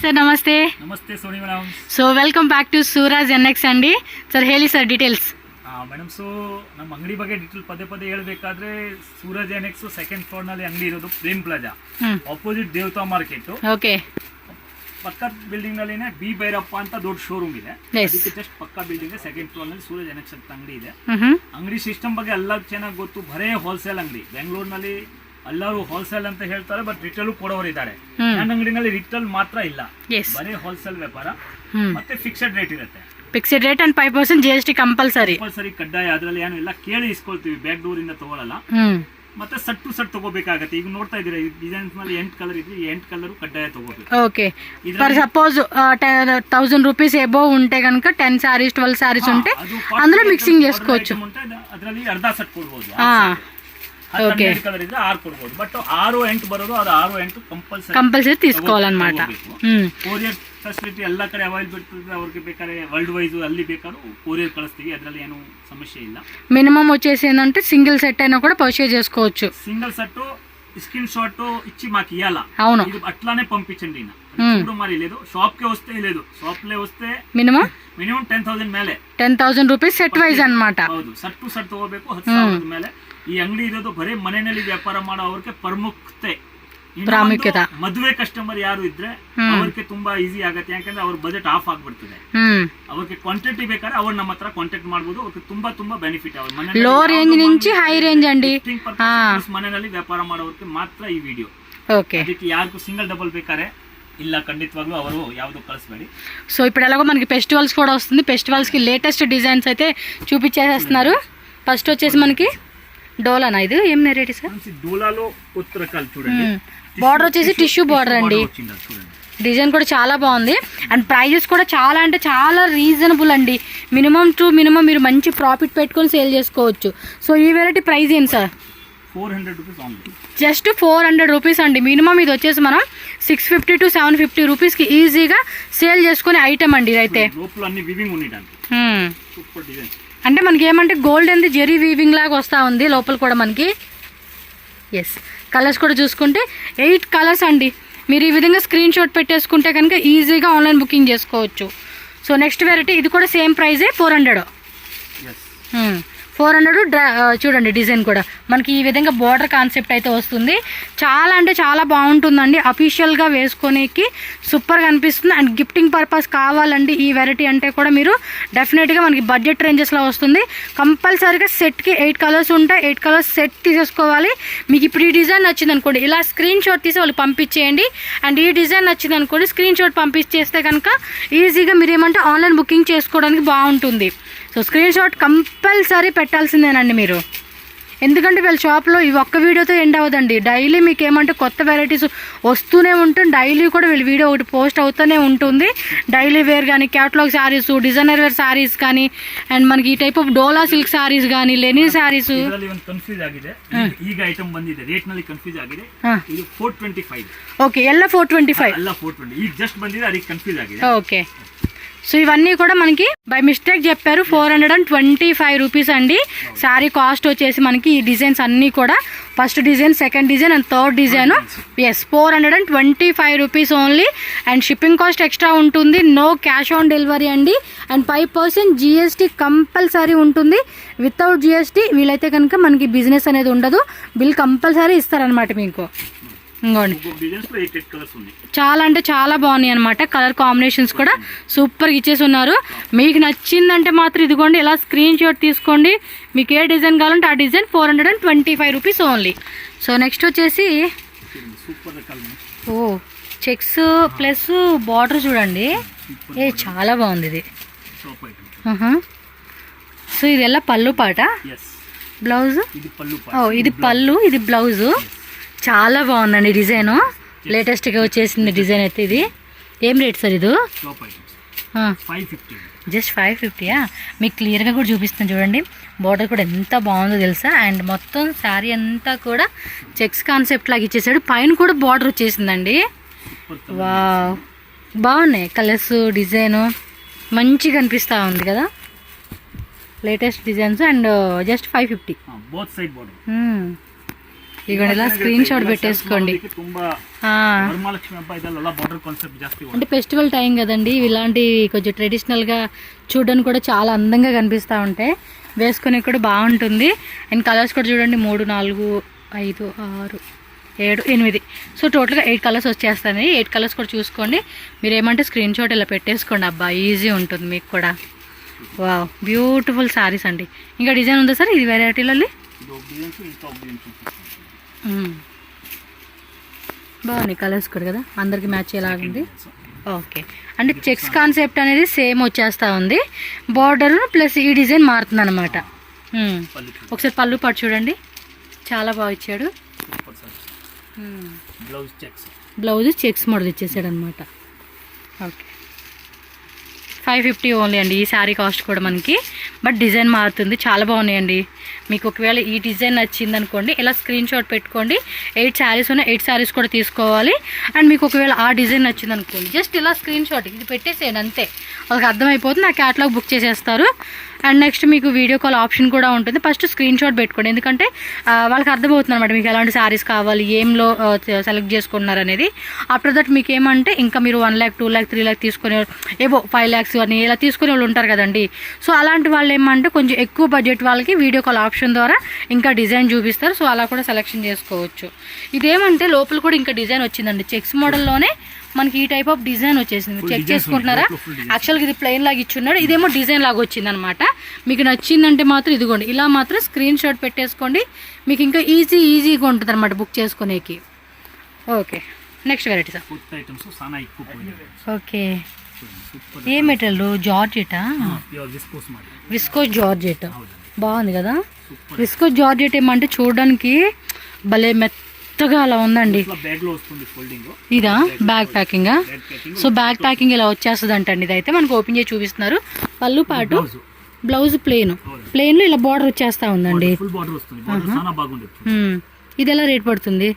Sir ನಮಸ್ತೆ. ನಮಸ್ತೆ Soni madam. So welcome back to Suraj NX ಅಂಡಿ. ಸರ್ ಹೇಳಿ ಸರ್ ಡೀಟೇಲ್ಸ್. ಮೇಡಮ್, ಸೊ ನಮ್ಮ ಅಂಗಡಿ ಬಗ್ಗೆ ಡೀಟೇಲ್ ಪದೇ ಹೇಳಬೇಕಾದ್ರೆ ಸೂರಜ್ NX ಸೆಕೆಂಡ್ ಫ್ಲೋರ್ ನಲ್ಲಿ ಅಂಗಡಿ ಇರೋದು ಪ್ರೇಮ್ ಪ್ಲಾಜಾ ಆಪೋಸಿಟ್ ದೇವತಾ ಮಾರ್ಕೆಟ್. ಓಕೆ. ಪಕ್ಕ ಬಿಲ್ಡಿಂಗ್ ನಲ್ಲಿನೇ ಬಿ ಭೈರಪ್ಪ ಅಂತ ದೊಡ್ಡ ಶೋರೂಮ್ ಇದೆ. ಅದಕ್ಕೆ ಜಸ್ಟ್ ಪಕ್ಕ ಬಿಲ್ಡಿಂಗ್ ಸೆಕೆಂಡ್ ಫ್ಲೋರ್ ನಲ್ಲಿ ಸೂರಜ್ NX ಅಂತ ಅಂಗಡಿ ಇದೆ. ಅಂಗಡಿ ಸಿಸ್ಟಮ್ ಬಗ್ಗೆ ಎಲ್ಲ ಚೆನ್ನಾಗಿ ಗೊತ್ತು. ಬರೇ ಹೋಲ್ಸೇಲ್ ಅಂಗಡಿ. ಬೆಂಗಳೂರಿನಲ್ಲಿ ಎಲ್ಲರೂ ಹೋಲ್ಸೇಲ್ ಅಂತ ಹೇಳ್ತಾರೆ, ಬಟ್ ರಿಟೇಲ್ ಕೊಡೋರು ಇದ್ದಾರೆ. ನನ್ನ ಅಂಗಡಿನಲ್ಲಿ ರಿಟೇಲ್ ಮಾತ್ರ ಇಲ್ಲ, ಬರೀ ಹೋಲ್ಸೇಲ್ ವ್ಯಾಪಾರ. ಮತ್ತೆ ಫಿಕ್ಸ್ಡ್ ರೇಟ್ ಇರುತ್ತೆ. Fixed rate and 5% GST compulsory ಕಡ್ಡಾಯ. ಅದ್ರಲ್ಲಿ ಏನು ಇಲ್ಲ, ಕೇಳಿ ಇಸ್ಕೊಳ್ತೀವಿ, ಬ್ಯಾಕ್ ಡೋರ್ ಇಂದ ತಗೊಳ್ಳಲ್ಲ. ಮತ್ತೆ ಸಟ್ ತಗೋಬೇಕಾಗತ್ತೆ. ಈಗ ನೋಡ್ತಾ ಇದ್ದೀರಾ, ಈ ಡಿಸೈನ್ಸ್ ನಲ್ಲಿ 8 ಕಲರ್ ಇದೆ. 8 ಕಲರ್ ಕಡ್ಡಾಯ ತಗೋಬೇಕು. Okay. For suppose 1000 rupees above ఉంటే కనుక 10 సారీస్ 12 సారీస్ ఉంటే అందులో మిక్సింగ్ చేసుకోవచ్చు. ಅದರಲ್ಲಿ ಅರ್ಧ ಸೆಟ್ ಕೊಡಬಹುದು. ఓకే. కలర్ ಇದೆ 6 ಕೊಡಬಹುದು. ಬಟ್ 6 8 ಬರೋದು, ಅದು 6 8 ಕಂಪಲ್ಸರಿ తీసుకోవాలన్నమాట. ಕೊರಿಯರ್ ಫೆಸಿಲಿಟಿ ಎಲ್ಲ ಕಡೆ ಅವೈಲೇಬಲ್ ಇರ್ತದೆ. ಅವ್ರಿಗೆ ಬೇಕಾದ್ರೆ ವರ್ಲ್ಡ್ ವೈಸ್ ಅಲ್ಲಿ ಬೇಕಾದ್ರೂ కొరియర్ కలుస్తుంది. ಅದರಲ್ಲಿ ಏನು సమస్య ಇಲ್ಲ. మినిమం వచ్చేసి ఏంటంటే సింగిల్ సెట్ అయినా కూడా పర్చేజ్ చేసుకోవచ్చు. సింగిల్ సెట్ స్క్రీన్ షాట్ ఇచ్చి మాకు ఇవ్వాలా. అవును, ఇది అట్లానే పంపించండి. చూడు మరి లేదు, షాప్ కే వస్తే లేదు, షాప్ లే వస్తే మినిమం 10,000 ಮೇಲೆ 10,000 ರೂಪೀಸ್ ಸೆಟ್ ವೈಸ್ ಅన్నమాట. ಹೌದು, ಸೆಟ್ ತಗೋಬೇಕು 10,000 ಮೇಲೆ. ಈ ಅಂಗಡಿ ಇರೋದು ಬರೀ ಮನೆಯಲ್ಲಿ ವ್ಯಾಪಾರ ಮಾಡೋ ಅವ್ರಿಗೆ ಪ್ರಾಮುಖ್ಯತೆ. ಮದುವೆ ಕಸ್ಟಮರ್ ಯಾರು ಇದ್ರೆ ಅವ್ರಿಗೆ ತುಂಬಾ ಈಸಿ ಆಗುತ್ತೆ. ಯಾಕಂದ್ರೆ ಅವ್ರ ಬಜೆಟ್ ಆಫ್ ಆಗ್ಬಿಡ್ತದೆ. ಅವ್ರಿಗೆ ಕ್ವಾಂಟಿಟಿ ಬೇಕಾದ್ರೆ ಅವ್ರು ನಮ್ಮ ಹತ್ರ ಕಾಂಟ್ಯಾಕ್ಟ್ ಮಾಡಬಹುದು. ಅವ್ರಿಗೆ ತುಂಬಾ ಬೆನಿಫಿಟ್. ಅವ್ರ ಲೋ ರೇಂಜ್ నుంచి హై రేంజ్ అండి. ಮನೆಯಲ್ಲಿ ವ್ಯಾಪಾರ ಮಾಡೋರಿಗೆ ಮಾತ್ರ ಈ ವಿಡಿಯೋ. ఓకే. ಅದಕ್ಕೆ ಯಾರಿಗೂ సింగిల్ డబుల్ ಬೇಕಾದ್ರೆ ಇಲ್ಲ, ఖండితవాగ్లు ಅವರು ಯಾವುದು ಕಳಿಸಬೇಡಿ. సో ఇప్పుడు ఎలాగో మనకి ఫెస్టివల్స్ కూడా వస్తుంది. ఫెస్టివల్స్ కి లేటెస్ట్ డిజైన్స్ అయితే చూపించేస్తున్నారు. ఫస్ట్ వచ్చేసి మనకి డోలానా, ఇది ఏం రేట్ సార్? డోలాలో కొత్త రకాలు చూడండి. బార్డర్ వచ్చేసి టిష్యూ బార్డర్ అండి. డిజైన్ కూడా చాలా బాగుంది. అండ్ ప్రైజెస్ కూడా చాలా అంటే చాలా రీజనబుల్ అండి. మినిమం టు మినిమం మీరు మంచి ప్రాఫిట్ పెట్టుకొని సేల్ చేసుకోవచ్చు. సో ఈ వెరైటీ ప్రైస్ ఏంటి sir? 400 rupees only. Just 400 rupees అండి. మినిమం ఇది వచ్చేసి మనం 650 to 750 రూపీస్కి ఈజీగా సేల్ చేసుకునే ఐటమ్ అండి ఇదైతే. అంటే మనకి ఏమంటే గోల్డ్ అంది జెరీ వీవింగ్ లాగా వస్తూ ఉంది లోపల కూడా మనకి. ఎస్, కలర్స్ కూడా చూసుకుంటే 8 కలర్స్ అండి. మీరు ఈ విధంగా స్క్రీన్ షాట్ పెట్టేసుకుంటే కనుక ఈజీగా ఆన్లైన్ బుకింగ్ చేసుకోవచ్చు. సో నెక్స్ట్ వెరైటీ ఇది కూడా సేమ్ ప్రైజే 400. 400 చూడండి. డిజైన్ కూడా మనకి ఈ విధంగా బార్డర్ కాన్సెప్ట్ అయితే వస్తుంది. చాలా అంటే చాలా బాగుంటుందండి. అఫీషియల్గా వేసుకొనేకి సూపర్గా అనిపిస్తుంది. అండ్ గిఫ్టింగ్ పర్పస్ కావాలండి ఈ వెరైటీ అంటే కూడా మీరు డెఫినెట్గా మనకి బడ్జెట్ రేంజెస్లో వస్తుంది. కంపల్సరీగా సెట్కి 8 కలర్స్ ఉంటాయి. 8 కలర్స్ సెట్ తీసేసుకోవాలి. మీకు ఇప్పుడు ఈ డిజైన్ నచ్చింది అనుకోండి, ఇలా స్క్రీన్ షాట్ తీసి వాళ్ళు పంపించేయండి. అండ్ ఈ డిజైన్ నచ్చింది అనుకోండి, స్క్రీన్ షాట్ పంపించేస్తే కనుక ఈజీగా మీరు ఏమంటే ఆన్లైన్ బుకింగ్ చేసుకోవడానికి బాగుంటుంది. సో స్క్రీన్ షాట్ కంపల్సరీ పెట్టాల్సిందేనండి మీరు. ఎందుకంటే వీళ్ళ షాప్లో ఈ ఒక్క వీడియోతో ఎండ్ అవ్వదండి. డైలీ మీకు ఏమంటే కొత్త వెరైటీస్ వస్తూనే ఉంటుంది. డైలీ కూడా వీళ్ళ వీడియో ఒకటి పోస్ట్ అవుతూనే ఉంటుంది. డైలీ వేర్ కానీ, catalogue saris, designer wear saris కానీ, అండ్ మనకి ఈ type of dola silk saris కానీ, లెనిన్ శారీస్. ಕನ್ಫ್ಯೂಸ್ ಆಗಿದೆ. ಈಗ ಐಟಮ್ ಬಂದಿದೆ, ರೇಟ್ ನಲ್ಲಿ ಕನ್ಫ್ಯೂಸ್ ಆಗಿದೆ. ಇದು 425. ఓకే, ಎಲ್ಲ 425. ಎಲ್ಲ 420 ಈಗ ಜಸ್ಟ್ ಬಂದಿದೆ, ಅದಕ್ಕೆ ಕನ್ಫ್ಯೂಸ್ ಆಗಿದೆ. ఓకే. సో ఇవన్నీ కూడా మనకి బై మిస్టేక్ చెప్పారు 425 రూపీస్ అండి. శారీ కాస్ట్ వచ్చేసి మనకి ఈ డిజైన్స్ అన్నీ కూడా first design, second design and third design. Yes, 425 rupees only. And shipping cost extra ఉంటుంది. నో క్యాష్ ఆన్ డెలివరీ అండి. అండ్ 5% GST కంపల్సరీ ఉంటుంది. వితౌట్ GST వీలైతే కనుక మనకి బిజినెస్ అనేది ఉండదు. బిల్ కంపల్సరీ ఇస్తారనమాట మీకు. ఇంకోండి, చాలా అంటే చాలా బాగున్నాయి అనమాట. కలర్ కాంబినేషన్స్ కూడా సూపర్గా ఇచ్చేసి ఉన్నారు. మీకు నచ్చిందంటే మాత్రం ఇదిగోండి, ఇలా స్క్రీన్ షాట్ తీసుకోండి. మీకు ఏ డిజైన్ కావాలంటే ఆ design 425 rupees only. So next వచ్చేసి చెక్స్ ప్లస్ బార్డర్ చూడండి. చాలా బాగుంది ఇది. సో ఇది ఎలా పళ్ళు పాట, బ్లౌజ్. ఇది పళ్ళు, ఇది బ్లౌజు. చాలా బాగుందండి డిజైన్. లేటెస్ట్గా వచ్చేసింది డిజైన్ అయితే. ఇది ఏం రేట్ సార్? ఇది జస్ట్ 550. మీకు క్లియర్గా కూడా చూపిస్తాను చూడండి. బార్డర్ కూడా ఎంత బాగుందో తెలుసా. అండ్ మొత్తం శారీ అంతా కూడా చెక్స్ కాన్సెప్ట్ లాగా ఇచ్చేసాడు. పైన కూడా బార్డర్ వచ్చేసిందండి. వావ్, బాగున్నాయి కలర్స్, డిజైన్ మంచిగా అనిపిస్తూ ఉంది కదా. Latest designs. And just 550. ఇగోండి ఇలా స్క్రీన్ షాట్ పెట్టేసుకోండి. ತುಂಬಾ ఆ, ವರಮಹಾಲಕ್ಷ್ಮಿ ಹಬ್ಬ ಇದೆಲ್ಲ ಬಾರ್ಡರ್ ಕಾನ್ಸೆಪ್ಟ್ ಜಾಸ್ತಿ అంటే ఫెస్టివల్ టైం కదండి, ఇలాంటి కొంచెం ట్రెడిషనల్గా చూడడానికి కూడా చాలా అందంగా కనిపిస్తూ ఉంటాయి, వేసుకొని కూడా బాగుంటుంది. అండ్ కలర్స్ కూడా చూడండి 3, 4, 5, 6, 7, 8. సో టోటల్గా 8 కలర్స్ వచ్చేస్తాయి. 8 కలర్స్ కూడా చూసుకోండి. మీరు ఏమంటే స్క్రీన్ షాట్ ఇలా పెట్టేసుకోండి అబ్బా, ఈజీ ఉంటుంది మీకు కూడా. వావ్, బ్యూటిఫుల్ శారీస్ అండి. ఇంకా డిజైన్ ఉందా సార్ ఇది వెరైటీలలో? ಇದು ಡಿಸೈನ್ಸ್ ಇಂತ ಡಿಸೈನ್ಸ್ బాగున్నాయి కలర్స్ కూడా కదా, అందరికి మ్యాచ్ ఎలాగుంది. ఓకే, అంటే చెక్స్ కాన్సెప్ట్ అనేది సేమ్ వచ్చేస్తూ ఉంది, బార్డర్ ప్లస్ ఈ డిజైన్ మారుతుంది అనమాట. ఒకసారి పళ్ళు పట్టు చూడండి, చాలా బాగా ఇచ్చాడు. Blouse checks, blouse checks model ఇచ్చేసాడు అనమాట. ఓకే, 550 ఓన్లీ అండి ఈ శారీ కాస్ట్ కూడా మనకి. బట్ డిజైన్ మారుతుంది, చాలా బాగున్నాయండి. మీకు ఒకవేళ ఈ డిజైన్ నచ్చింది అనుకోండి, ఇలా స్క్రీన్ షాట్ పెట్టుకోండి. 8 శారీస్ ఉన్నాయి, 8 శారీస్ కూడా తీసుకోవాలి. అండ్ మీకు ఒకవేళ ఆ డిజైన్ నచ్చింది అనుకోండి, జస్ట్ ఇలా స్క్రీన్ షాట్ ఇది పెట్టేసేయండి అంతే, వాళ్ళకి అర్థమైపోతుంది, ఆ క్యాటలాగ్ బుక్ చేసేస్తారు. అండ్ నెక్స్ట్ మీకు వీడియో కాల్ ఆప్షన్ కూడా ఉంటుంది. ఫస్ట్ స్క్రీన్ షాట్ పెట్టుకోండి, ఎందుకంటే వాళ్ళకి అర్థమవుతుంది అనమాట మీకు ఎలాంటి శారీస్ కావాలి, ఏంలో సెలెక్ట్ చేసుకున్నారు అనేది. ఆఫ్టర్ దట్ మీకు ఏమంటే ఇంకా మీరు 1 lakh 2 lakh 3 lakh తీసుకునే ఏవో 5 lakhs అని ఇలా తీసుకునే వాళ్ళు ఉంటారు కదండి. సో అలాంటి వాళ్ళు ఏమంటే కొంచెం ఎక్కువ బడ్జెట్ వాళ్ళకి వీడియో కాల్ ఆప్షన్ ద్వారా ఇంకా డిజైన్ చూపిస్తారు. సో అలా కూడా సెలెక్షన్ చేసుకోవచ్చు. ఇదేమంటే లోపల కూడా ఇంకా డిజైన్ వచ్చిందండి, చెక్స్ మోడల్లోనే మనకి ఈ టైప్ ఆఫ్ డిజైన్ వచ్చేసింది. మీరు చెక్ చేసుకుంటున్నారా? యాక్చువల్గా ఇది ప్లెయిన్ లాగా ఇచ్చున్నాడు, ఇదేమో డిజైన్ లాగా వచ్చింది అనమాట. మీకు నచ్చిందంటే మాత్రం ఇదిగోండి ఇలా మాత్రం స్క్రీన్ షాట్ పెట్టేసుకోండి, మీకు ఇంకా ఈజీగా ఉంటుంది అనమాట బుక్ చేసుకునేకి. Okay, next variety sir. Okay, ఏ మెటీరియల్? జార్జెటా? విస్కోస్ జార్జెట్, బాగుంది కదా. విస్కోస్ జార్జెట్ ఏమంటే చూడడానికి భలే మెత్తగా అలా ఉందండి. ఇదా bag packing? So bag packing ఇలా వచ్చేస్తుంది అంటండి. ఇదైతే మనకు ఓపెన్ చేసి చూపిస్తున్నారు. పళ్ళు పాటు బ్లౌజ్ ప్లెయిన్లో ఇలా బార్డర్ వచ్చేస్తా ఉందండి. ఇది ఎలా రేట్ పడుతుంది?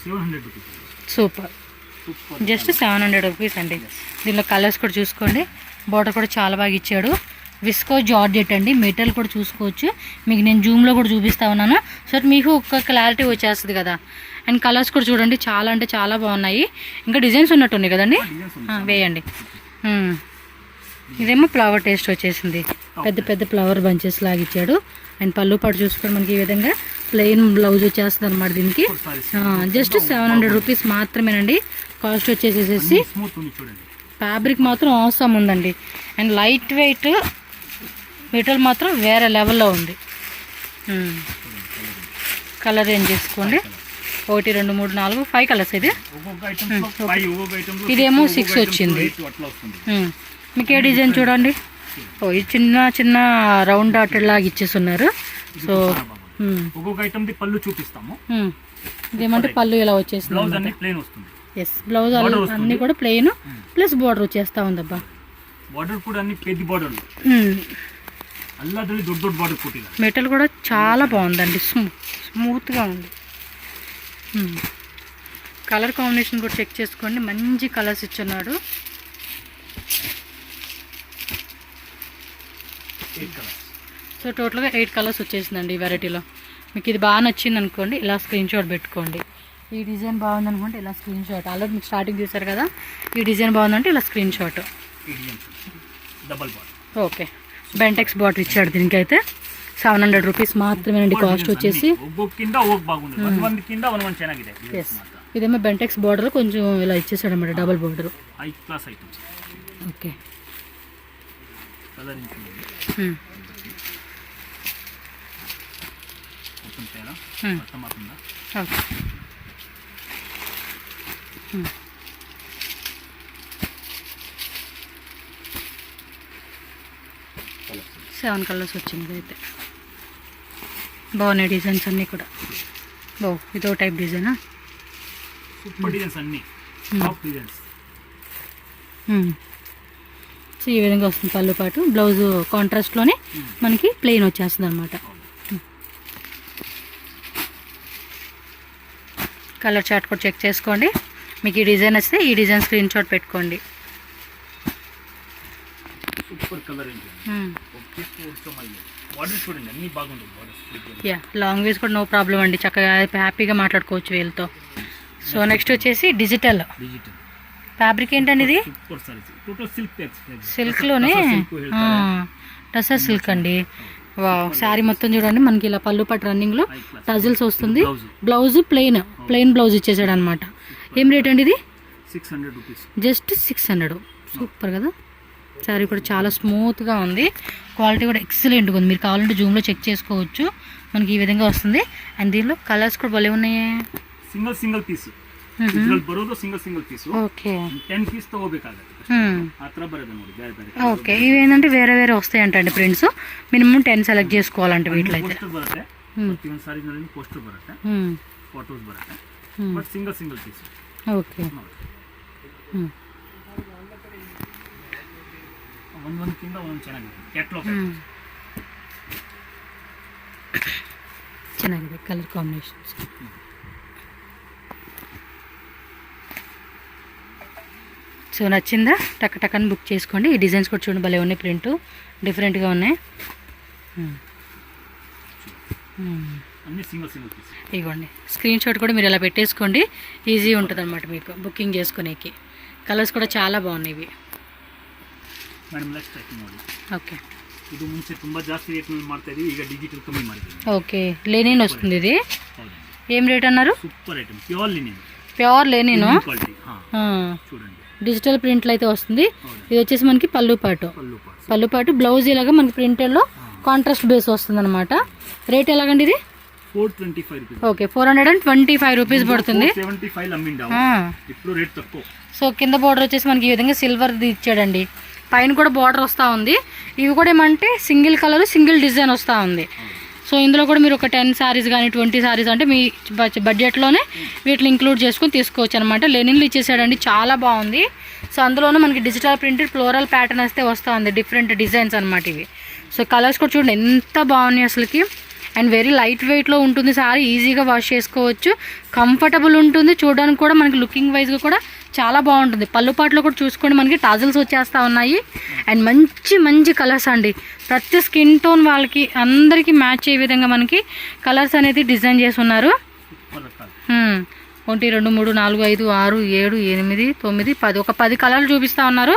700 rupees. సూపర్, జస్ట్ 700 రూపీస్ అండి. దీనిలో కలర్స్ కూడా చూసుకోండి, బార్డర్ కూడా చాలా బాగా ఇచ్చాడు. విస్కో జార్జెట్ అండి, మెటీరియల్ కూడా చూసుకోవచ్చు. మీకు నేను జూమ్లో కూడా చూపిస్తా ఉన్నాను, సో మీకు ఒక క్లారిటీ వచ్చేస్తుంది కదా. అండ్ కలర్స్ కూడా చూడండి, చాలా అంటే చాలా బాగున్నాయి. ఇంకా డిజైన్స్ ఉన్నట్టున్నాయి కదండి, వేయండి. ఇదేమో ఫ్లవర్ టేస్ట్ వచ్చేసింది, పెద్ద పెద్ద ఫ్లవర్ బంచెస్ లాగా ఇచ్చాడు. అండ్ పళ్ళు పాటు చూసుకొని మనకి ఈ విధంగా ప్లెయిన్ బ్లౌజ్ వచ్చేస్తుంది అనమాట. దీనికి జస్ట్ 700 రూపీస్ మాత్రమేనండి కాస్ట్ వచ్చేసేసి. ఫ్యాబ్రిక్ మాత్రం అవసరం ఉందండి. అండ్ లైట్ వెయిట్ మెటీరియల్ మాత్రం వేరే లెవెల్లో ఉంది. కలర్ ఏం చేసుకోండి, 1 2 3 4 5 కలర్స్. ఇది ఇదేమో 6 వచ్చింది. మీకు ఏ డిజైన్ చూడండి, ఇది చిన్న రౌండ్ డాటెడ్ లాగా ఇచ్చేస్తున్నారు. సో ఒక్కొక్క ఐటమ్ ది పళ్ళు చూపిస్తాము. ఇదేమంటే పళ్ళు ఇలా వచ్చేస్తుంది. బ్లౌజ్ అన్ని ప్లెయిన్ వస్తుంది. ఎస్, బ్లౌజ్ అన్ని కూడా ప్లెయిన్ ప్లస్ బార్డర్ వచ్చేస్తా ఉందబ్బా. బార్డర్ కూడా అన్ని పెద్ద బార్డర్, అల్లాದಲ್ಲಿ దొడ్డ బార్డర్ కొట్టిన మెటల్ కూడా చాలా బాగుందండి, స్మూత్గా ఉంది. కలర్ కాంబినేషన్ కూడా చెక్ చేసుకోండి, మంచి కలర్స్ ఇచ్చున్నాడు. సో టోటల్గా 8 కలర్స్ వచ్చేసిందండి ఈ వెరైటీలో. మీకు ఇది బాగా నచ్చింది అనుకోండి, ఇలా స్క్రీన్ షాట్ పెట్టుకోండి. ఈ డిజైన్ బాగుంది అనుకోండి, ఇలా స్క్రీన్ షాట్. ఆల్రెడీ మీకు స్టార్టింగ్ చూసారు కదా, ఈ డిజైన్ బాగుందంటే ఇలా screen shot. Okay, Bentex bottle ఇచ్చాడు. దీనికైతే 700 రూపీస్ మాత్రమేనండి కాస్ట్ వచ్చేసి. ఎస్, ఇదేమో బెంటెక్స్ బార్డర్ కొంచెం ఇలా ఇచ్చేసాడు అనమాట, double border. Okay, seven colours వచ్చింది. అయితే బాగున్నాయి డిజైన్స్ అన్నీ కూడా. ఇదో టైప్ డిజైనా? సో ఈ విధంగా వస్తుంది పళ్ళు పాటు. బ్లౌజ్ కాంట్రాస్ట్లోనే మనకి ప్లెయిన్ వచ్చేస్తుంది అనమాట. కలర్ చార్ట్ కూడా చెక్ చేసుకోండి. మీకు ఈ డిజైన్ వస్తే ఈ డిజైన్ స్క్రీన్ షాట్ పెట్టుకోండి. సూపర్ కలర్ ఏంటి తీసుకోవచ్చు. మళ్ళీ బార్డర్ చూడండి అన్ని బాగుంటుంది. బార్డర్ యా లాంగ్ వేస్ కూడా నో ప్రాబ్లం అండి, చక్కగా హ్యాపీగా మాట్లాడుకోవచ్చు వీళ్ళతో. సో నెక్స్ట్ వచ్చేసి డిజిటల్ ఫ్యాబ్రిక్ ఏంటండి ఇది? సూపర్ సారీస్ టోటల్ సిల్క్ సిల్క్లోనే టసర్ సిల్క్ అండి. వావ్, శారీ మొత్తం చూడండి మనకి ఇలా పళ్ళు పట్టు రన్నింగ్లో టజిల్స్ వస్తుంది. బ్లౌజ్ ప్లెయిన్ బ్లౌజ్ ఇచ్చేసాడు అనమాట. ఏం రేట్ అండి ఇది? 600 రూపీస్, జస్ట్ 600. సూపర్ కదా, శారీ కూడా చాలా స్మూత్గా ఉంది, క్వాలిటీ కూడా ఎక్సలెంట్గా ఉంది. మీరు కావాలంటే జూమ్లో చెక్ చేసుకోవచ్చు. మనకి ఈ విధంగా వస్తుంది. అండ్ దీనిలో కలర్స్ కూడా భలే ఉన్నాయి. ಸಿಂಗಲ್ ಪೀಸ್ ಬರೋದು ಸಿಂಗಲ್ ಪೀಸ್. ఓకే 10 ಪೀಸ್ ತಗೋಬೇಕಾಗುತ್ತೆ ಆ ತರ ಬರೋದು ನೋಡಿ ಬೇರೆ ಬೇರೆ. ఓకే, ఇవి ఏంటంటే వేరే వేరే వస్తాయంటండి ప్రింట్స్. మినిమం 10 సెలెక్ట్ చేసుకోవాలంటే వీటిలో అయితే. పోస్టర్ బರುತ್ತೆ, ప్రతి సారీ ನಲ್ಲಿ పోస్టర్ ಬರುತ್ತೆ, ಫೋಟೋಸ್ ಬರುತ್ತೆ, ಬಟ್ ಸಿಂಗಲ್ ಪೀಸ್. ఓకే, ಒಂದೊಂದಕ್ಕಿಂತ ಒಂದೊಂದು ಚೆನ್ನಾಗಿದೆ. ಕ್ಯಾಟ್ಲಾಗ್ ಚೆನ್ನಾಗಿದೆ ಕಲರ್ ಕಾಂಬಿನೇಷನ್ಸ್. సో నచ్చిందా? టక్ టక్ అని బుక్ చేసుకోండి. ఈ డిజైన్స్ కూడా చూడండి భలే ఉన్నాయి, ప్రింట్ డిఫరెంట్గా ఉన్నాయి. అన్ని సింగల్ పీస్. ఇవ్వండి స్క్రీన్ షాట్ కూడా మీరు ఇలా పెట్టేసుకోండి, ఈజీ ఉంటుంది అనమాట మీకు బుకింగ్ చేసుకునేకి. కలర్స్ కూడా చాలా బాగున్నాయి ఇవి. ಮೇಡಮ್ ನೆಕ್ಸ್ಟ್ ಟೈಪ್ ನೋಡಿ. ఓకే, ಇದು ಮುಂಚೆ ತುಂಬಾ ಜಾಸ್ತಿ ರೇಟ್ ನಲ್ಲಿ ಮಾಡ್ತಾ ಇದೀವಿ, ಈಗ ಡಿಜಿಟಲ್ ಕಮ್ಮಿ ಮಾಡಿದ್ದೀವಿ. ఓకే, లెనిన్ వస్తుంది ఇది. ఏం రేట్ అన్నారు? Super item, pure linen. Pure linen quality చూడండి. డిజిటల్ ప్రింట్లు అయితే వస్తుంది. ఇది వచ్చేసి మనకి పళ్ళు పాటు బ్లౌజ్ ఇలాగా మనకి ప్రింటెడ్లో కాంట్రాస్ట్ బేస్ వస్తుంది అనమాట. రేట్ ఎలాగండి ఇది? 425 రూపీస్. ఓకే, 425 రూపీస్ పడుతుంది. 75 అమ్మిండా, ఇప్పుడు రేట్ తక్కువ. సో కింద బార్డర్ వచ్చేసి మనకి ఈ విధంగా సిల్వర్ది ఇచ్చాడండి, పైన కూడా బార్డర్ వస్తూ ఉంది. ఇవి కూడా ఏమంటే సింగిల్ కలర్ సింగిల్ డిజైన్ వస్తూ ఉంది. సో ఇందులో కూడా మీరు ఒక 10 శారీస్ కానీ 20 శారీస్ అంటే మీ బడ్జెట్లోనే వీటిని ఇంక్లూడ్ చేసుకొని తీసుకోవచ్చు అనమాట. లెనిన్లు ఇచ్చేసాడండి, చాలా బాగుంది. సో అందులోనూ మనకి డిజిటల్ ప్రింటెడ్ ఫ్లోరల్ ప్యాటర్న్ వస్తే వస్తూ ఉంది, డిఫరెంట్ డిజైన్స్ అనమాట ఇవి. సో కలర్స్ కూడా చూడండి ఎంత బాగున్నాయి అసలుకి. అండ్ వెరీ లైట్ వెయిట్లో ఉంటుంది సారీ, ఈజీగా వాష్ చేసుకోవచ్చు, కంఫర్టబుల్ ఉంటుంది. చూడడానికి కూడా మనకి లుకింగ్ వైజ్గా కూడా చాలా బాగుంటుంది. పళ్ళు పాటలో కూడా చూసుకోండి మనకి టాజిల్స్ వచ్చేస్తూ ఉన్నాయి. అండ్ మంచి మంచి కలర్స్ అండి, ప్రతి స్కిన్ టోన్ వాళ్ళకి అందరికీ మ్యాచ్ అయ్యే విధంగా మనకి కలర్స్ అనేది డిజైన్ చేసి ఉన్నారు. 1 2 3 4 5 6 7 8 9 10 ఒక 10 కలర్లు చూపిస్తూ ఉన్నారు.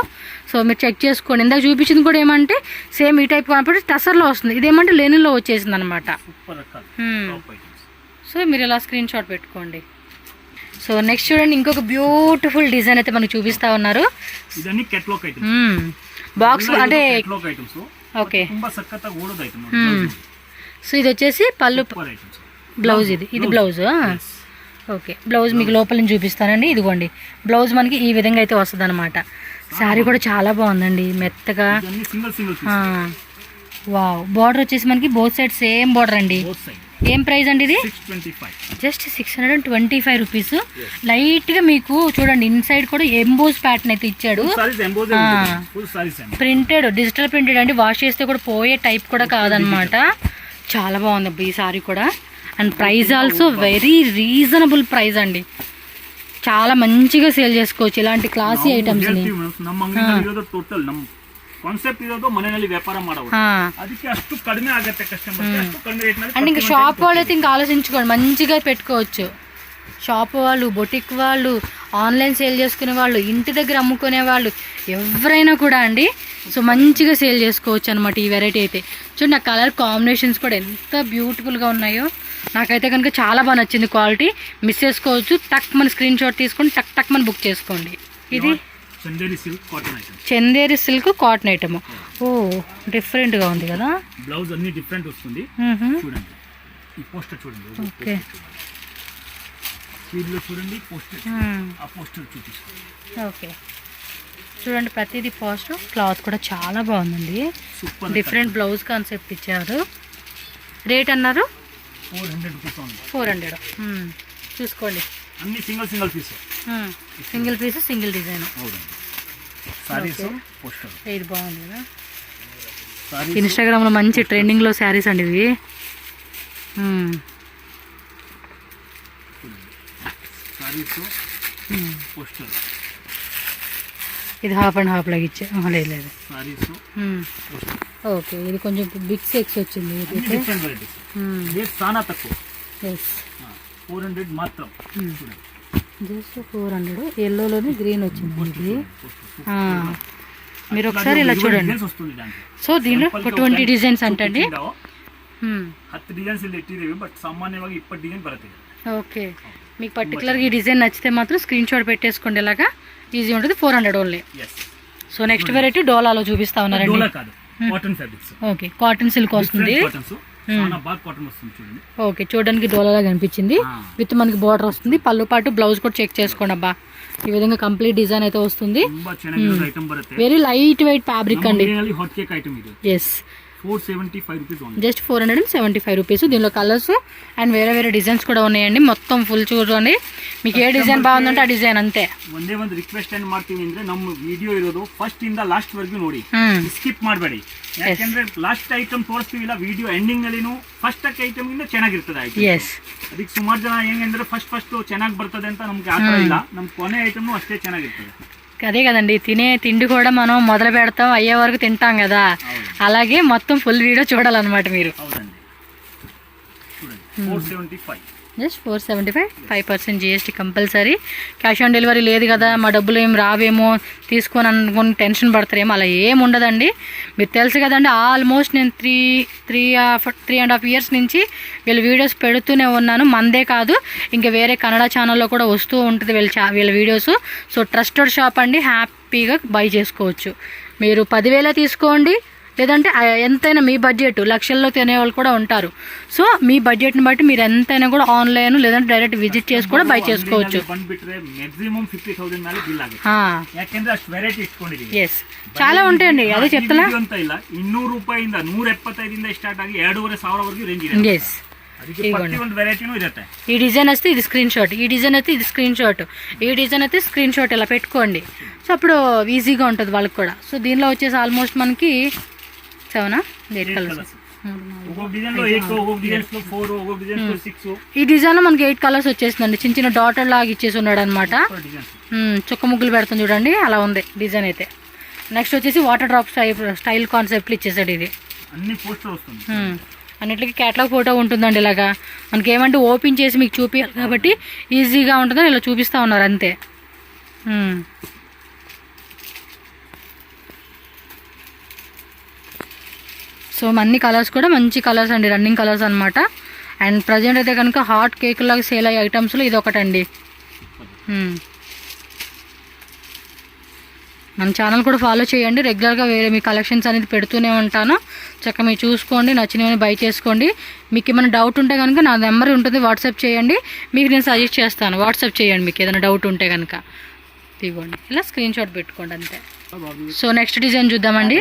సో మీరు చెక్ చేసుకోండి. ఇందాక చూపించింది కూడా ఏమంటే సేమ్ ఈ టైప్ కాబట్టి టసర్లో వస్తుంది, ఇదేమంటే లెనిన్లో వచ్చేసింది అనమాట. సో మీరు ఇలా స్క్రీన్ షాట్ పెట్టుకోండి. సో నెక్స్ట్ చూడండి, ఇంకొక బ్యూటిఫుల్ డిజైన్ అయితే మనకు చూపిస్తూ ఉన్నారు. బాక్స్ అంటే ఓకే. సో ఇది వచ్చేసి పళ్ళు బ్లౌజ్, ఇది బ్లౌజ్. ఓకే, బ్లౌజ్ మీకు లోపల నుంచి చూపిస్తానండి. ఇదిగోండి బ్లౌజ్ మనకి ఈ విధంగా అయితే వస్తుంది అనమాట. శారీ కూడా చాలా బాగుందండి, మెత్తగా. వావ్, బార్డర్ వచ్చేసి మనకి బోత్ సైడ్ సేమ్ బార్డర్ అండి. ఏం ప్రైస్ అండి ఇది? Just 625 rupees. లైట్గా మీకు చూడండి ఇన్సైడ్ కూడా ఎంబోజ్ ప్యాటర్న్ అయితే ఇచ్చాడు. ప్రింటెడ్, డిజిటల్ ప్రింటెడ్ అండి, వాష్ చేస్తే కూడా పోయే టైప్ కూడా కాదనమాట. చాలా బాగుంది అబ్బా ఈ సారీ కూడా. And price also very reasonable price అండి, చాలా మంచిగా సేల్ చేసుకోవచ్చు ఇలాంటి క్లాసీ ఐటమ్స్ ని. అండ్ ఇంకా షాప్ వాళ్ళు అయితే ఇంకా ఆలోచించుకోండి, మంచిగా పెట్టుకోవచ్చు. షాప్ వాళ్ళు, బొటిక్ వాళ్ళు, ఆన్లైన్ సేల్ చేసుకునే వాళ్ళు, ఇంటి దగ్గర అమ్ముకునే వాళ్ళు, ఎవరైనా కూడా అండి సో మంచిగా సేల్ చేసుకోవచ్చు అనమాట ఈ వెరైటీ అయితే. చూడండి ఆ కలర్ కాంబినేషన్స్ కూడా ఎంత బ్యూటిఫుల్గా ఉన్నాయో. నాకైతే కనుక చాలా బాగా నచ్చింది, క్వాలిటీ మిస్ చేసుకోవచ్చు. టక్ మన స్క్రీన్ షాట్ తీసుకొని టక్ మన బుక్ చేసుకోండి. ఇది చందేరి సిల్క్ కాటన్ ఐటమ్. ఓ డిఫరెంట్గా ఉంది కదా, బ్లౌజ్ అన్ని డిఫరెంట్ వస్తుంది. చూడండి ఈ పోస్టర్ చూడండి. ఓకే, చూడండి పోస్టర్, ఆ పోస్టర్ చూపిస్తుంది. ఓకే చూడండి ప్రతిదీ పోస్టర్. క్లాత్ కూడా చాలా బాగుందండి, డిఫరెంట్ బ్లౌజ్ కాన్సెప్ట్ ఇచ్చారు. రేట్ అన్నారు 400. చూసుకోండి అన్ని single piece, single piece single design. ఇది బాగుంది కదా, ఇన్స్టాగ్రామ్లో మంచి ట్రెండింగ్లో శారీస్ అండి ఇవి. ఇది హాఫ్ అండ్ హాఫ్ లాగా ఇచ్చే లేదు లేదు. సారీస్ ఓకే, ఇది కొంచెం బిగ్ సెక్స్ వచ్చింది. ఇది డిఫరెంట్ వెరైటీస్. రేట్ చాలా తక్కువ. ఎస్ 400 మాత్రం. జస్ట్ 400. ఎల్లోలోని గ్రీన్ వచ్చింది ఇది. మీరు ఒకసారి ఇలా చూడండి. సో దీనిలో ఒక 20 డిజైన్స్ అంటండి. 10 ಡಿಸೈನ್ಸ್ ಇಲ್ಲಿ ಇಟ್ಟಿದ್ದೀವಿ, ಬಟ್ ಸಾಮಾನ್ಯವಾಗಿ 20 ಡಿಸೈನ್ ಬರುತ್ತೆ. ఓకే, మీకు పర్టికులర్గా ఈ డిజైన్ నచ్చితే మాత్రం స్క్రీన్ షాట్ పెట్టేసుకోండి. ఇలాగా ఈజీ ఉంటుంది. 400 ఓన్లీ. సో నెక్స్ట్ వెరైటీ డోలాలో చూపిస్తా ఉన్నారండి. డోలా కాదు, cotton fabrics. Okay, cotton silk వస్తుంది. చాలా బాగా కాటన్ వస్తుంది చూడండి. ఓకే, చూడడానికి డోలాలా కనిపించింది. విత్ మనకి బార్డర్ వస్తుంది. పళ్ళు పాటు బ్లౌజ్ కూడా చెక్ చేసుకోండి అబ్బా. ఈ విధంగా కంప్లీట్ డిజైన్ అయితే వస్తుంది. వెరీ లైట్ వెయిట్ ఫ్యాబ్రిక్ అండి. హాట్ కేక్ ఐటమ్ ఇది. Yes, 475 rupees only. Just 475 rupees. దీనిలో కలర్స్ అండ్ వేరే వేరే డిజైన్స్ కూడా ఉన్నాయండి. మొత్తం ఫుల్ చూడండి. మీకు ఏ డిజైన్ బాగుందంటే ఆ డిజైన్ అంతే. ಒಂದೇ ಒಂದು ರಿಕ್ವೆಸ್ಟ್ ಏನ್ ಮಾಡ್ತೀವಿ ಅಂದ್ರೆ ನಮ್ಮ ವಿಡಿಯೋ ಇರೋದು ಫಸ್ಟ್ ಇಂದ ಲಾಸ್ಟ್ ವರೆಗೂ ನೋಡಿ, ಸ್ಕಿಪ್ ಮಾಡಬೇಡಿ. ಯಾಕಂದ್ರೆ ಲಾಸ್ಟ್ ಐಟಮ್ ತೋರಿಸ್ತೀವಿಲ್ಲ, ವಿಡಿಯೋ ಎಂಡಿಂಗ್ ನಲ್ಲಿನೂ ಫಸ್ಟ್ ಐಟಮ್ ಇಂದ ಚೆನ್ನಾಗಿರ್ತದೆ ಐಟಮ್. ಅದಕ್ಕೆ ಸುಮಾರು ಜನ ಹೆಂಗಂದ್ರೆ ಫಸ್ಟ್ ಚೆನ್ನಾಗಿ ಬರ್ತದೆ ಅಂತ ನಮ್ಗೆ ಆತರ ಇಲ್ಲ. ನಮ್ ಕೊನೆ ಐಟಮ್ ಅಷ್ಟೇ ಚೆನ್ನಾಗಿರ್ತದೆ. అదే కదండి, తినే తిండి కూడా మనం మొదలు పెడతాం, అయ్యే వరకు తింటాం కదా. అలాగే మొత్తం ఫుల్ వీడియో చూడాలన్నమాట మీరు. Just 475, 5% GST compulsory. Cash on delivery లేదు కదా, మా డబ్బులు ఏం రావేమో తీసుకొని అనుకుని టెన్షన్ పడతారేమో, అలా ఏం ఉండదండి. మీరు తెలుసు కదండి, ఆల్మోస్ట్ నేను 3.5 ఇయర్స్ నుంచి వీళ్ళ వీడియోస్ పెడుతూనే ఉన్నాను. మందే కాదు, ఇంకా వేరే కన్నడ ఛానల్లో కూడా వస్తూ ఉంటుంది వీళ్ళ వీడియోస్. సో ట్రస్టెడ్ షాప్ అండి, హ్యాపీగా బై చేసుకోవచ్చు. మీరు 10,000 తీసుకోండి, లేదంటే ఎంతైనా మీ బడ్జెట్ లక్షల్లో తినేవాళ్ళు కూడా ఉంటారు. సో మీ బడ్జెట్ని బట్టి మీరు ఎంతైనా కూడా ఆన్లైన్ లేదంటే డైరెక్ట్ విజిట్ చేసి కూడా బై చేసుకోవచ్చు. ఎస్, చాలా ఉంటాయండి, అదే చెప్తున్నా. 200 ರೂಪಾಯಿಂದ 175 ಸ್ಟಾರ್ಟ್ ಆಗಿ 2,500 ವರೆಗೂ ರೇಂಜ್ ಇದೆ. ఎస్, ఈ డిజైన్ వస్తే ఇది స్క్రీన్ షాట్, ఈ డిజైన్ అయితే ఇది స్క్రీన్ షాట్, ఈ డిజైన్ అయితే స్క్రీన్ షాట్ ఇలా పెట్టుకోండి. సో అప్పుడు ఈజీగా ఉంటుంది వాళ్ళకి కూడా. సో దీనిలో వచ్చేసి ఆల్మోస్ట్ మనకి 7 8 కలర్స్. ఈ డిజైన్ లో మనకి 8 కలర్స్ వచ్చేసిందండి. చిన్న చిన్న డాటర్ లాగా ఇచ్చేసి ఉన్నాడు అనమాట. చుక్క ముగ్గులు పెడతాం చూడండి, అలా ఉంది డిజైన్ అయితే. నెక్స్ట్ వచ్చేసి వాటర్ డ్రాప్ స్టైల్ కాన్సెప్ట్లు ఇచ్చేసాడు. ఇది అన్నిటికీ క్యాటలాగ్ ఫోటో ఉంటుందండి. ఇలాగా మనకి ఏమంటే ఓపెన్ చేసి మీకు చూపించాలి కాబట్టి ఈజీగా ఉంటుందని ఇలా చూపిస్తూ ఉన్నారు అంతే. సో అన్ని కలర్స్ కూడా మంచి కలర్స్ అండి, రన్నింగ్ కలర్స్ అనమాట. అండ్ ప్రజెంట్ అయితే కనుక హాట్ కేక్ లాగా సేల్ అయ్యే ఐటమ్స్లో ఇది ఒకటండి. మన ఛానల్ కూడా ఫాలో చేయండి, రెగ్యులర్గా వేరే మీ కలెక్షన్స్ అనేది పెడుతూనే ఉంటాను. చక్కగా మీరు చూసుకోండి, నచ్చినవి బై చేసుకోండి. మీకు ఏమైనా డౌట్ ఉంటే కనుక నా నెంబర్ ఉంటుంది, వాట్సాప్ చేయండి. మీకు నేను సజెస్ట్ చేస్తాను, వాట్సాప్ చేయండి మీకు ఏదైనా డౌట్ ఉంటే కనుక. ఇదిగోండి, ఇలా స్క్రీన్ షాట్ పెట్టుకోండి అంతే. సో నెక్స్ట్ డిజైన్ చూద్దామండి.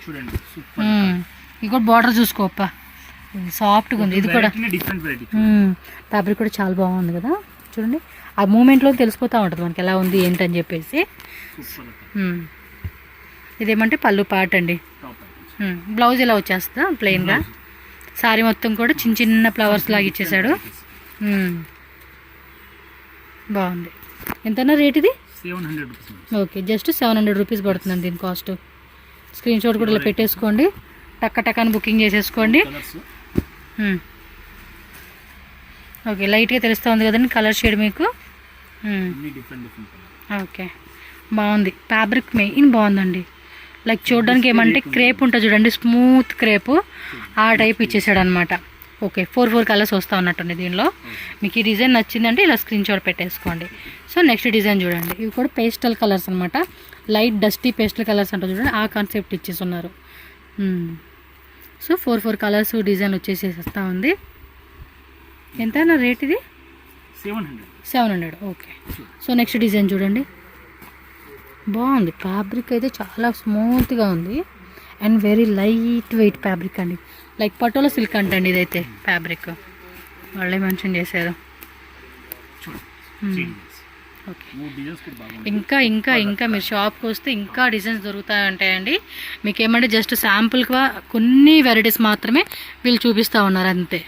ఇది కూడా బార్డర్ చూసుకోప్ప, సాఫ్ట్గా ఉంది. ఇది కూడా ఫ్యాబ్రిక్ కూడా చాలా బాగుంది కదా, చూడండి. ఆ మూమెంట్లో తెలిసిపోతూ ఉంటుంది మనకి ఎలా ఉంది ఏంటని చెప్పేసి. ఇదేమంటే పళ్ళు పాట అండి. బ్లౌజ్ ఇలా వచ్చేస్తా ప్లెయిన్గా. సారీ మొత్తం కూడా చిన్న చిన్న ఫ్లవర్స్ లాగా ఇచ్చేసాడు. బాగుంది. ఎంతన్నా రేట్ ఇది? 700 రూపీస్. ఓకే, జస్ట్ 700 రూపీస్ పడుతుందండి దీని కాస్ట్. స్క్రీన్ షాట్ కూడా ఇలా పెట్టేసుకోండి, టక్క టక్కని బుకింగ్ చేసేసుకోండి. ఓకే, లైట్గా తెలుస్తూ ఉంది కదండి కలర్ షేడ్ మీకు. ఓకే, బాగుంది. ఫ్యాబ్రిక్ మెయిన్ బాగుందండి. లైక్ చూడడానికి ఏమంటే క్రేప్ ఉంటుంది చూడండి, స్మూత్ క్రేప్, ఆ టైప్ ఇచ్చేసాడు అనమాట. ఓకే, 4 కలర్స్ వస్తూ ఉన్నట్టుంది దీనిలో. మీకు ఈ డిజైన్ నచ్చిందంటే ఇలా స్క్రీన్ షాట్ పెట్టేసుకోండి. సో నెక్స్ట్ డిజైన్ చూడండి. ఇవి కూడా పేస్టల్ కలర్స్ అనమాట, లైట్ డస్టీ పేస్టల్ కలర్స్ అంటే చూడండి, ఆ కాన్సెప్ట్ ఇచ్చేసి ఉన్నారు. సో 4 కలర్స్ డిజైన్ వచ్చేసి వస్తూ ఉంది. ఎంత నా రేట్ ఇది? 700. ఓకే. సో నెక్స్ట్ డిజైన్ చూడండి, బాగుంది. ఫ్యాబ్రిక్ అయితే చాలా స్మూత్గా ఉంది and very light weight fabric అండి. లైక్ పటోలా సిల్క్ అంటండి ఇదైతే ఫ్యాబ్రిక్, వాళ్ళే మెన్షన్ చేశారు. ఓకే, ఇంకా మీరు షాప్కి వస్తే ఇంకా డిజైన్స్ దొరుకుతూ ఉంటాయండి. మీకు ఏమంటే జస్ట్ శాంపుల్గా కొన్ని వెరైటీస్ మాత్రమే వీళ్ళు చూపిస్తూ ఉన్నారు అంతే.